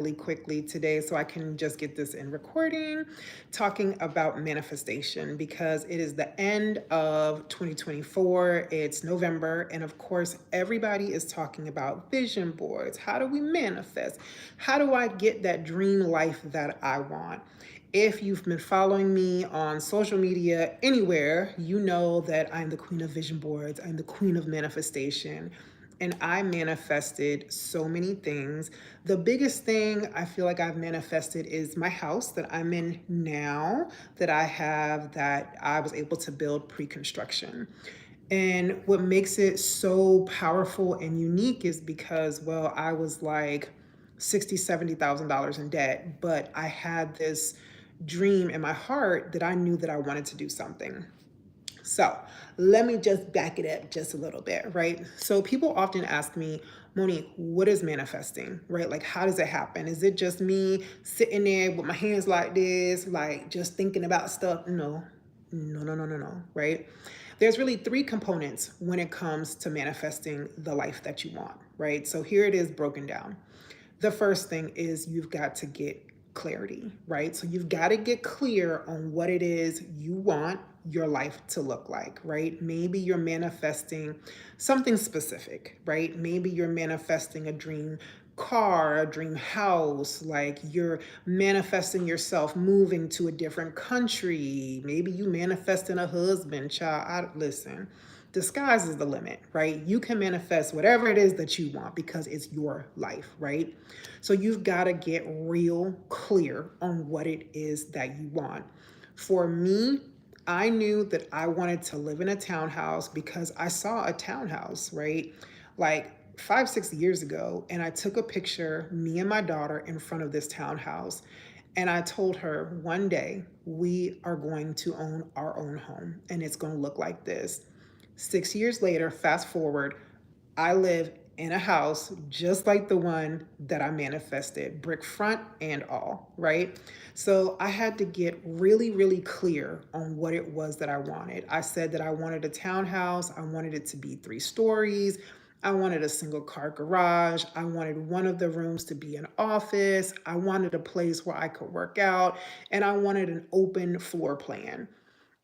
really quickly today so I can just get this in recording, talking about manifestation because it is the end of 2024. It's November, and of course, everybody is talking about vision boards. How do we manifest? How do I get that dream life that I want? If you've been following me on social media anywhere, you know that I'm the queen of vision boards, I'm the queen of manifestation. And I manifested so many things. The biggest thing I feel like I've manifested is my house that I'm in now, that I have, that I was able to build pre-construction. And what makes it so powerful and unique is because, well, I was like 60, $70,000 in debt, but I had this dream in my heart that I knew that I wanted to do something. So let me just back it up just a little bit, right? So people often ask me, Monique, what is manifesting, right? Like, how does it happen? Is it just me sitting there with my hands like this, like just thinking about stuff? No, no, no, no, no, no, right? There's really three components when it comes to manifesting the life that you want, right? So here it is broken down. The first thing is you've got to get clarity, right? So you've got to get clear on what it is you want your life to look like, right? Maybe you're manifesting something specific, right? Maybe you're manifesting a dream car, a dream house, like you're manifesting yourself moving to a different country. Maybe you manifesting a husband, child. Listen, the sky's is the limit, right? You can manifest whatever it is that you want because it's your life, right? So you've got to get real clear on what it is that you want. For me, I knew that I wanted to live in a townhouse because I saw a townhouse, right? Like 5, 6 years ago, and I took a picture, me and my daughter, in front of this townhouse. And I told her one day we are going to own our own home and it's going to look like this. 6 years later, fast forward, I live in a house just like the one that I manifested, brick front and all, right? So I had to get really, really clear on what it was that I wanted. I said that I wanted a townhouse, I wanted it to be 3 stories. I wanted a single car garage. I wanted one of the rooms to be an office. I wanted a place where I could work out, and I wanted an open floor plan.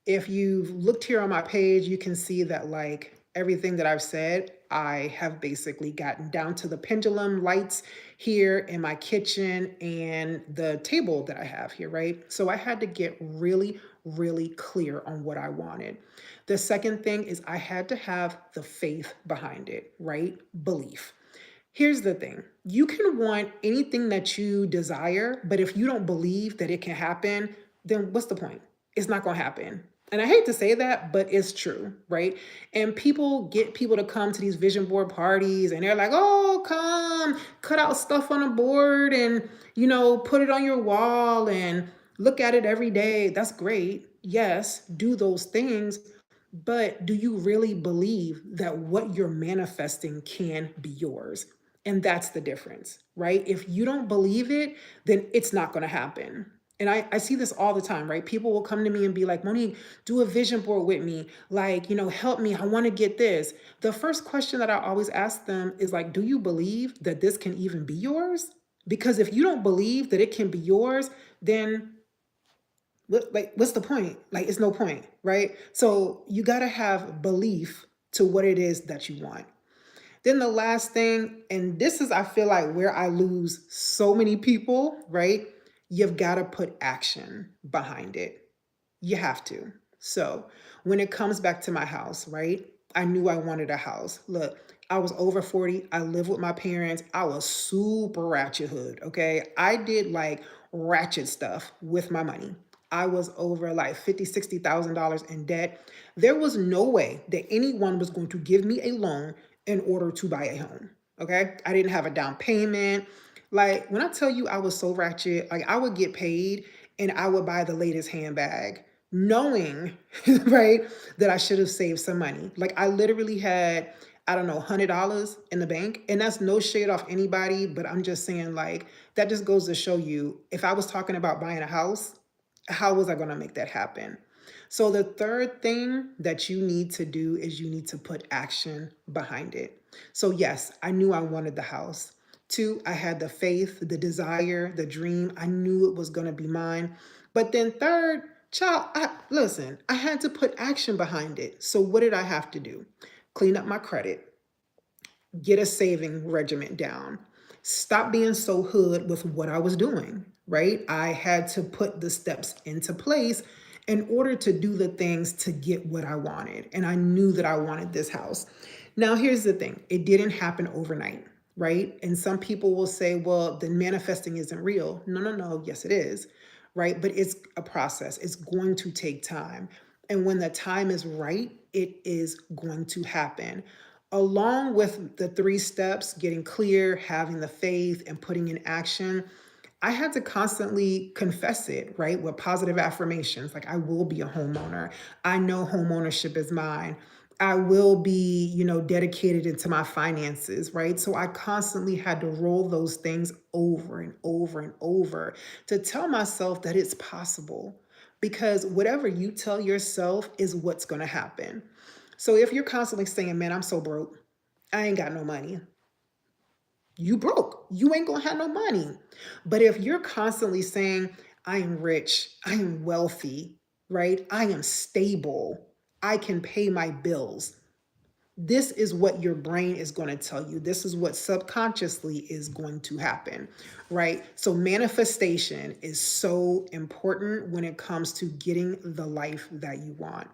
If you've looked here on my page, you can see that like everything that I've said, I have basically gotten down to the pendulum lights here in my kitchen and the table that I have here, right? So I had to get really, really clear on what I wanted. The second thing is I had to have the faith behind it, right? Belief. Here's the thing. You can want anything that you desire, but if you don't believe that it can happen, then what's the point? It's not going to happen. And I hate to say that, but it's true, right? And people get people to come to these vision board parties and they're like, oh, come, cut out stuff on a board and, put it on your wall and look at it every day. That's great. Yes, do those things. But do you really believe that what you're manifesting can be yours? And that's the difference, right? If you don't believe it, then it's not going to happen. And I see this all the time, right? People will come to me and be like, Monique, do a vision board with me. Like, help me. I want to get this. The first question that I always ask them is like, do you believe that this can even be yours? Because if you don't believe that it can be yours, then what's the point? Like, it's no point, right? So you got to have belief to what it is that you want. Then the last thing, and this is, I feel like, where I lose so many people, right? You've got to put action behind it. You have to. So when it comes back to my house, right? I knew I wanted a house. Look, I was over 40. I lived with my parents. I was super ratchet hood. Okay. I did like ratchet stuff with my money. I was over like 50, $60,000 in debt. There was no way that anyone was going to give me a loan in order to buy a home. Okay. I didn't have a down payment. Like when I tell you I was so ratchet, like I would get paid and I would buy the latest handbag knowing, right, that I should have saved some money. Like I literally had, I don't know, $100 in the bank. And that's no shade off anybody, but I'm just saying, like, that just goes to show you if I was talking about buying a house, how was I going to make that happen? So the third thing that you need to do is you need to put action behind it. So yes, I knew I wanted the house. Two, I had the faith, the desire, the dream. I knew it was going to be mine. But then third, child, listen, I had to put action behind it. So what did I have to do? Clean up my credit, get a saving regimen down, stop being so hood with what I was doing, right? I had to put the steps into place in order to do the things to get what I wanted. And I knew that I wanted this house. Now, here's the thing, it didn't happen overnight, right? And some people will say, well, then manifesting isn't real. No, no, no. Yes, it is, right? But it's a process, it's going to take time. And when the time is right, it is going to happen. Along with the three steps, getting clear, having the faith, and putting in action, I had to constantly confess it, right? With positive affirmations, like I will be a homeowner. I know home ownership is mine. I will be, dedicated into my finances, right? So I constantly had to roll those things over and over and over to tell myself that it's possible. Because whatever you tell yourself is what's going to happen. So if you're constantly saying, man, I'm so broke, I ain't got no money, you broke. You ain't gonna have no money. But if you're constantly saying, I am rich, I am wealthy, right? I am stable, I can pay my bills. This is what your brain is going to tell you. This is what subconsciously is going to happen, right? So manifestation is so important when it comes to getting the life that you want.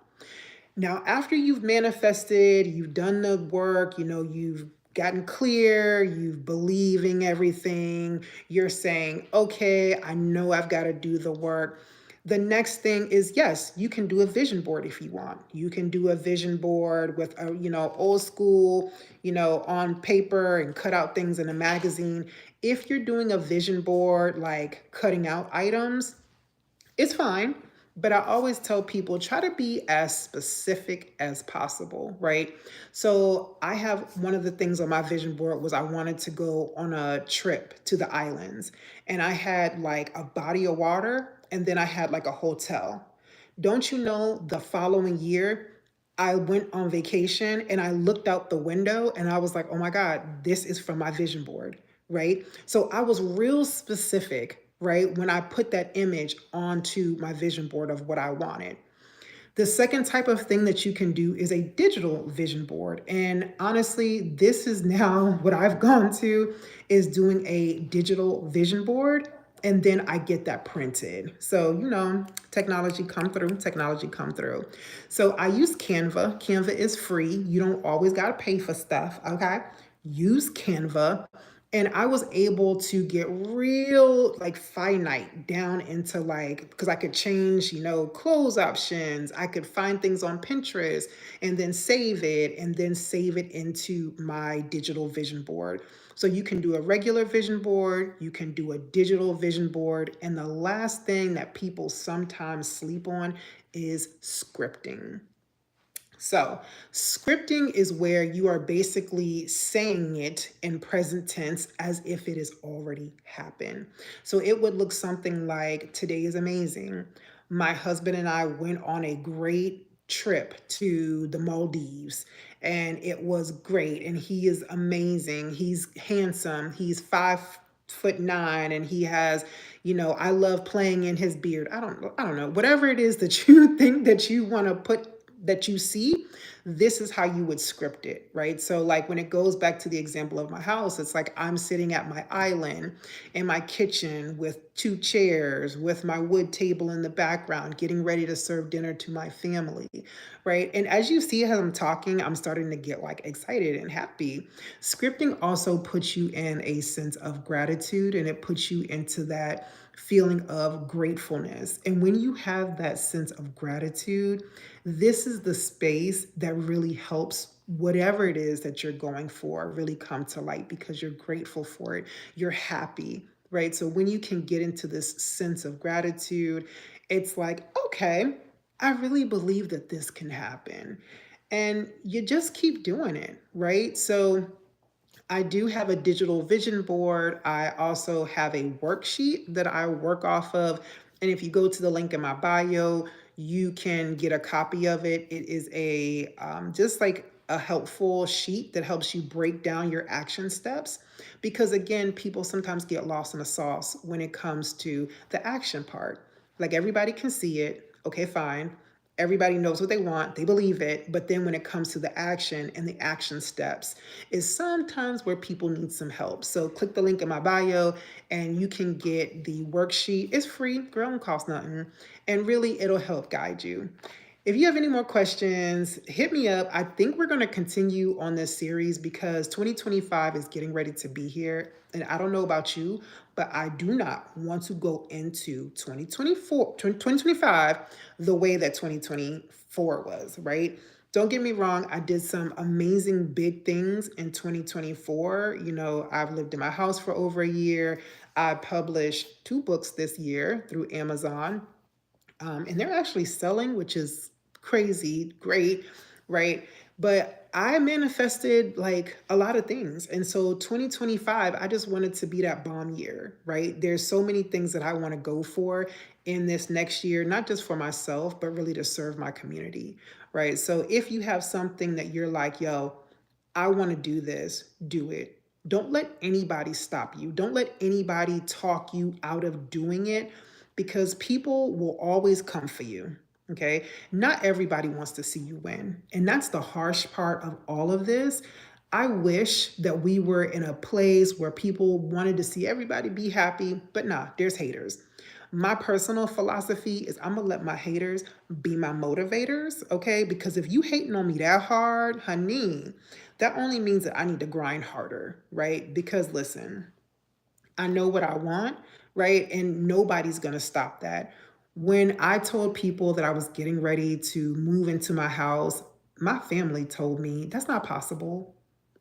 Now, after you've manifested, you've done the work, you've gotten clear, you've believing everything, you're saying, okay, I know I've got to do the work. The next thing is, yes, you can do a vision board if you want. You can do a vision board with a, old school, on paper and cut out things in a magazine. If you're doing a vision board, like cutting out items, it's fine. But I always tell people, try to be as specific as possible, right? So I have one of the things on my vision board was I wanted to go on a trip to the islands. And I had like a body of water and then I had like a hotel. Don't you know, the following year, I went on vacation and I looked out the window and I was like, oh my God, this is from my vision board, right? So I was real specific, right, when I put that image onto my vision board of what I wanted. The second type of thing that you can do is a digital vision board. And honestly, this is now what I've gone to is doing a digital vision board. And then I get that printed. So, technology come through, technology come through. So I use Canva. Canva is free. You don't always got to pay for stuff. Okay. Use Canva. And I was able to get real like finite down into like, because I could change, clothes options. I could find things on Pinterest and then save it into my digital vision board. So you can do a regular vision board, you can do a digital vision board. And the last thing that people sometimes sleep on is scripting. So, scripting is where you are basically saying it in present tense as if it has already happened. So, it would look something like, today is amazing. My husband and I went on a great trip to the Maldives and it was great. And he is amazing. He's handsome. He's 5'9" and he has, I love playing in his beard. I don't know, whatever it is that you think that you want to put that you see, this is how you would script it, right? So like when it goes back to the example of my house, it's like I'm sitting at my island in my kitchen with two chairs, with my wood table in the background, getting ready to serve dinner to my family, right? And as you see as I'm talking, I'm starting to get like excited and happy. Scripting also puts you in a sense of gratitude and it puts you into that feeling of gratefulness. And when you have that sense of gratitude, this is the space that really helps whatever it is that you're going for really come to light because you're grateful for it. You're happy, right? So when you can get into this sense of gratitude, it's like, okay, I really believe that this can happen. And you just keep doing it, right? So I do have a digital vision board. I also have a worksheet that I work off of. And if you go to the link in my bio, you can get a copy of it. It is a just like a helpful sheet that helps you break down your action steps. Because again, people sometimes get lost in the sauce when it comes to the action part. Like everybody can see it. Okay, fine. Everybody knows what they want, they believe it. But then when it comes to the action and the action steps, is sometimes where people need some help. So click the link in my bio and you can get the worksheet. It's free, girl, don't cost nothing. And really, it'll help guide you. If you have any more questions, hit me up. I think we're going to continue on this series because 2025 is getting ready to be here. And I don't know about you, but I do not want to go into 2025 the way that 2024 was, right? Don't get me wrong, I did some amazing big things in 2024. You know, I've lived in my house for over a year. I published 2 books this year through Amazon. And they're actually selling, which is crazy, great, right? But I manifested like a lot of things. And so 2025, I just wanted to be that bomb year, right? There's so many things that I want to go for in this next year, not just for myself, but really to serve my community, right? So if you have something that you're like, yo, I want to do this, do it. Don't let anybody stop you. Don't let anybody talk you out of doing it because people will always come for you. Okay. Not everybody wants to see you win. And that's the harsh part of all of this. I wish that we were in a place where people wanted to see everybody be happy, but nah, there's haters. My personal philosophy is I'm gonna let my haters be my motivators, okay? Because if you hating on me that hard, honey, that only means that I need to grind harder, right? Because listen, I know what I want, right? And nobody's going to stop that. When I told people that I was getting ready to move into my house, my family told me that's not possible.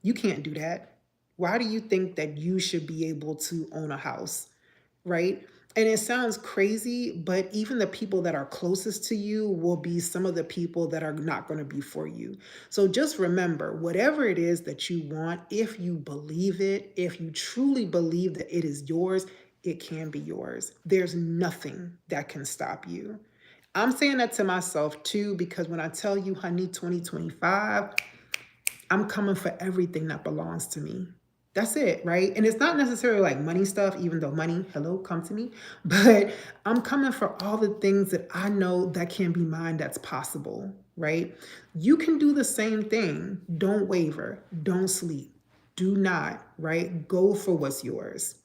You can't do that. Why do you think that you should be able to own a house? Right? And it sounds crazy, but even the people that are closest to you will be some of the people that are not going to be for you. So just remember, whatever it is that you want, if you believe it, if you truly believe that it is yours, it can be yours. There's nothing that can stop you. I'm saying that to myself too, because when I tell you, honey, 2025, I'm coming for everything that belongs to me. That's it, right? And it's not necessarily like money stuff, even though money, hello, come to me. But I'm coming for all the things that I know that can be mine, that's possible, right? You can do the same thing. Don't waver. Don't sleep. Do not, right? Go for what's yours.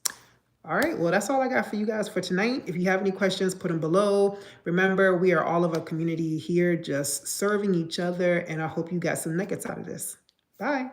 All right, well, that's all I got for you guys for tonight. If you have any questions, put them below. Remember, we are all of a community here just serving each other, and I hope you got some nuggets out of this. Bye.